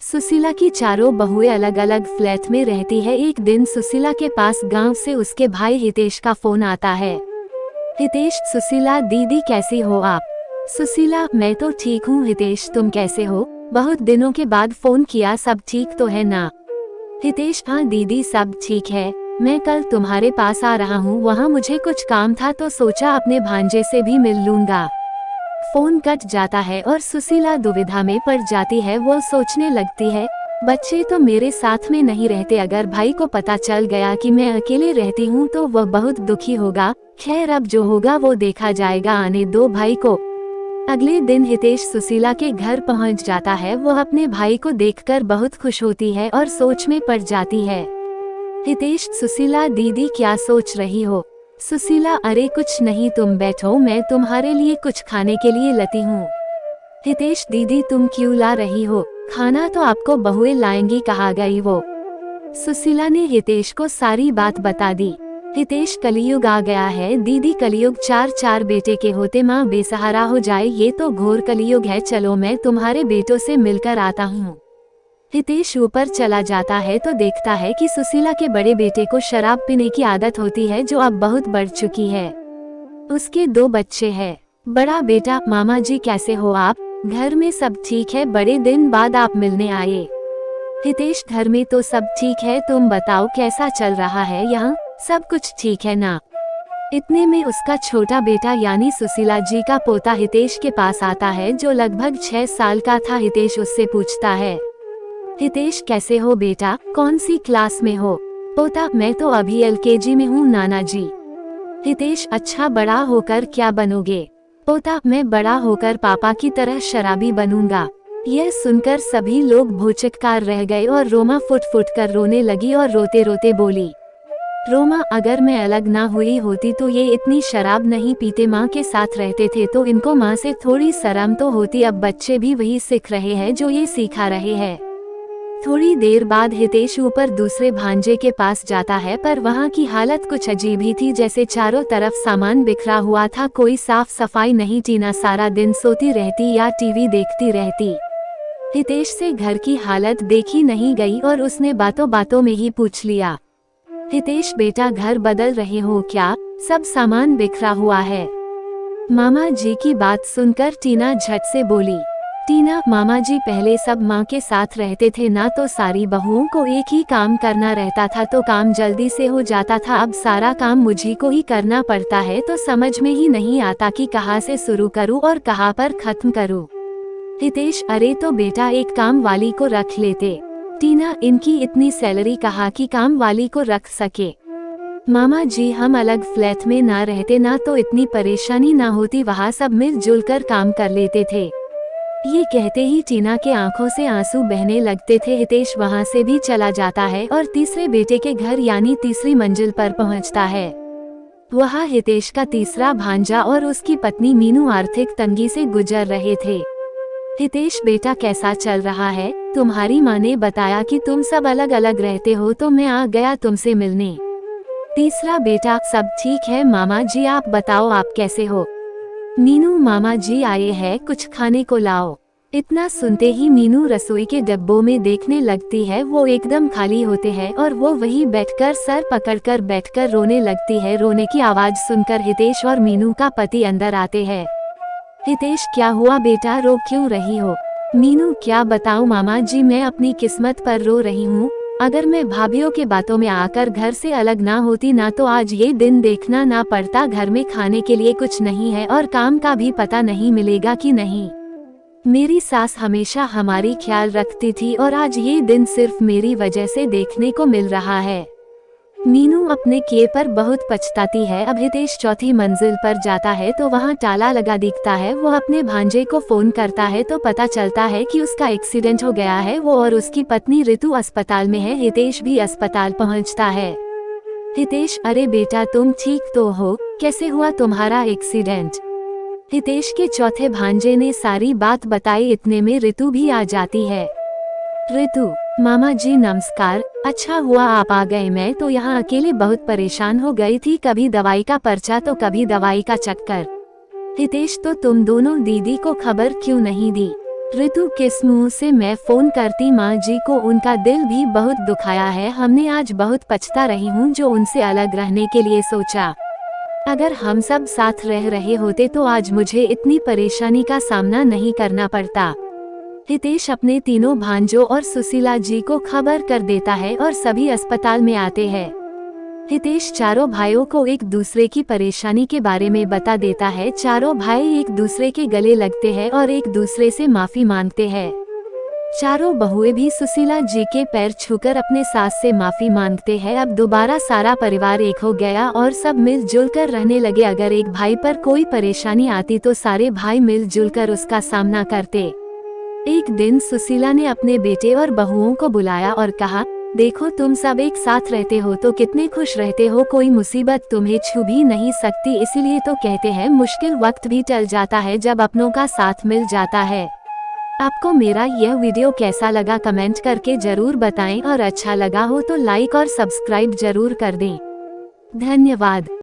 सुशीला की चारों बहुएं अलग अलग फ्लैट में रहती है। एक दिन सुशीला के पास गांव से उसके भाई हितेश का फोन आता है। हितेश: सुशीला दीदी कैसी हो आप? सुशीला: मैं तो ठीक हूँ हितेश, तुम कैसे हो? बहुत दिनों के बाद फोन किया, सब ठीक तो है ना? हितेश: हाँ दीदी सब ठीक है, मैं कल तुम्हारे पास आ रहा हूँ, वहाँ मुझे कुछ काम था तो सोचा अपने भांजे से भी मिल लूंगा। फोन कट जाता है और सुशीला दुविधा में पड़ जाती है। वो सोचने लगती है, बच्चे तो मेरे साथ में नहीं रहते, अगर भाई को पता चल गया कि मैं अकेले रहती हूँ तो वह बहुत दुखी होगा। खैर अब जो होगा वो देखा जाएगा, आने दो भाई को। अगले दिन हितेश सुशीला के घर पहुँच जाता है। वह अपने भाई को देखकर बहुत खुश होती है और सोच में पड़ जाती है। हितेश: सुशीला दीदी क्या सोच रही हो? सुशीला: अरे कुछ नहीं, तुम बैठो, मैं तुम्हारे लिए कुछ खाने के लिए लाती हूँ। हितेश: दीदी तुम क्यों ला रही हो? खाना तो आपको बहुएं लाएंगी कहा गई वो। सुशीला ने हितेश को सारी बात बता दी। हितेश: कलयुग आ गया है दीदी, कलयुग, चार बेटे के होते माँ बेसहारा हो जाए, ये तो घोर कलयुग है, चलो मैं तुम्हारे बेटों से मिलकर आता हूँ। हितेश ऊपर चला जाता है तो देखता है कि सुशीला के बड़े बेटे को शराब पीने की आदत होती है, जो अब बहुत बढ़ चुकी है। उसके 2 बच्चे हैं। बड़ा बेटा: मामा जी कैसे हो आप? घर में सब ठीक है, बड़े दिन बाद आप मिलने आए। हितेश: घर में तो सब ठीक है, तुम बताओ कैसा चल रहा है यहाँ? सब कुछ ठीक है ना? इतने में उसका छोटा बेटा यानी सुशीला जी का पोता हितेश के पास आता है, जो लगभग 6 साल का था। हितेश उससे पूछता है, हितेश कैसे हो बेटा, कौन सी क्लास में हो? पोता: मैं तो अभी LKG में हूँ नाना जी। हितेश: अच्छा, बड़ा होकर क्या बनोगे? पोता: मैं बड़ा होकर पापा की तरह शराबी बनूंगा। यह सुनकर सभी लोग भौचक्कार रह गए और रोमा फुट फुट कर रोने लगी और रोते रोते बोली, रोमा अगर मैं अलग ना हुई होती तो ये इतनी शराब नहीं पीते, माँ के साथ रहते थे तो इनको माँ से थोड़ी शर्म तो होती, अब बच्चे भी वही सीख रहे हैं जो ये सिखा रहे हैं। थोड़ी देर बाद हितेश ऊपर दूसरे भांजे के पास जाता है, पर वहाँ की हालत कुछ अजीब ही थी, जैसे चारों तरफ सामान बिखरा हुआ था, कोई साफ सफाई नहीं। टीना सारा दिन सोती रहती या टीवी देखती रहती। हितेश से घर की हालत देखी नहीं गई और उसने बातों बातों में ही पूछ लिया, हितेश बेटा घर बदल रहे हो क्या? सब सामान बिखरा हुआ है। मामा जी की बात सुनकर टीना झट से बोली, टीना मामा जी पहले सब माँ के साथ रहते थे ना, तो सारी बहुओं को एक ही काम करना रहता था तो काम जल्दी से हो जाता था, अब सारा काम मुझी को ही करना पड़ता है तो समझ में ही नहीं आता कि कहाँ से शुरू करूँ और कहाँ पर खत्म करूँ। हितेश: अरे तो बेटा एक काम वाली को रख लेते। टीना: इनकी इतनी सैलरी कहाँ की काम वाली को रख सके? मामा जी हम अलग फ्लैट में ना रहते ना तो इतनी परेशानी ना होती, वहाँ सब मिलजुल कर काम कर लेते थे। ये कहते ही टीना के आंखों से आंसू बहने लगते थे। हितेश वहाँ से भी चला जाता है और तीसरे बेटे के घर यानी तीसरी मंजिल पर पहुँचता है। वहाँ हितेश का तीसरा भांजा और उसकी पत्नी मीनू आर्थिक तंगी से गुजर रहे थे। हितेश बेटा कैसा चल रहा है? तुम्हारी माँ ने बताया कि तुम सब अलग अलग रहते हो तो मैं आ गया तुमसे मिलने। तीसरा बेटा: सब ठीक है मामा जी, आप बताओ आप कैसे हो? मीनू: मामा जी आए हैं, कुछ खाने को लाओ। इतना सुनते ही मीनू रसोई के डब्बों में देखने लगती है, वो एकदम खाली होते हैं और वो वहीं बैठकर सर पकड़कर बैठकर रोने लगती है। रोने की आवाज सुनकर हितेश और मीनू का पति अंदर आते हैं। हितेश: क्या हुआ बेटा, रो क्यों रही हो? मीनू: क्या बताऊं मामा जी, मैं अपनी किस्मत पर रो रही हूँ। अगर मैं भाभीियों के बातों में आकर घर से अलग ना होती ना तो आज ये दिन देखना ना पड़ता। घर में खाने के लिए कुछ नहीं है और काम का भी पता नहीं मिलेगा कि नहीं। मेरी सास हमेशा हमारी ख्याल रखती थी और आज ये दिन सिर्फ मेरी वजह से देखने को मिल रहा है। मीनू अपने किए पर बहुत पछताती है। अब हितेश चौथी मंजिल पर जाता है तो वहाँ ताला लगा दिखता है। वो अपने भांजे को फोन करता है तो पता चलता है कि उसका एक्सीडेंट हो गया है। वो और उसकी पत्नी ऋतु अस्पताल में है। हितेश भी अस्पताल पहुँचता है। हितेश: अरे बेटा तुम ठीक तो हो, कैसे हुआ तुम्हारा एक्सीडेंट? हितेश के चौथे भांजे ने सारी बात बताई। इतने में ऋतु भी आ जाती है। ऋतु: मामा जी नमस्कार, अच्छा हुआ आप आ गए, मैं तो यहाँ अकेले बहुत परेशान हो गई थी, कभी दवाई का पर्चा तो कभी दवाई का चक्कर। हितेश: तो तुम दोनों दीदी को खबर क्यों नहीं दी? ऋतु किस मुंह से मैं फोन करती, माँ जी को उनका दिल भी बहुत दुखाया है। हमने आज बहुत पछता रही हूँ जो उनसे अलग रहने के लिए सोचा। अगर हम सब साथ रह रहे होते तो आज मुझे इतनी परेशानी का सामना नहीं करना पड़ता। हितेश अपने तीनों भांजों और सुशीला जी को खबर कर देता है और सभी अस्पताल में आते हैं। हितेश चारों भाइयों को एक दूसरे की परेशानी के बारे में बता देता है। चारों भाई एक दूसरे के गले लगते हैं और एक दूसरे से माफी मांगते हैं। चारों बहुएं भी सुशीला जी के पैर छूकर अपने सास से माफी मांगते हैं। अब दोबारा सारा परिवार एक हो गया और सब मिलजुल कर रहने लगे। अगर एक भाई पर कोई परेशानी आती तो सारे भाई मिलजुल कर उसका सामना करते। एक दिन सुशीला ने अपने बेटे और बहुओं को बुलाया और कहा, देखो तुम सब एक साथ रहते हो तो कितने खुश रहते हो, कोई मुसीबत तुम्हें छू भी नहीं सकती। इसीलिए तो कहते हैं मुश्किल वक्त भी टल जाता है जब अपनों का साथ मिल जाता है। आपको मेरा यह वीडियो कैसा लगा कमेंट करके जरूर बताएं और अच्छा लगा हो तो लाइक और सब्सक्राइब जरूर कर दें। धन्यवाद।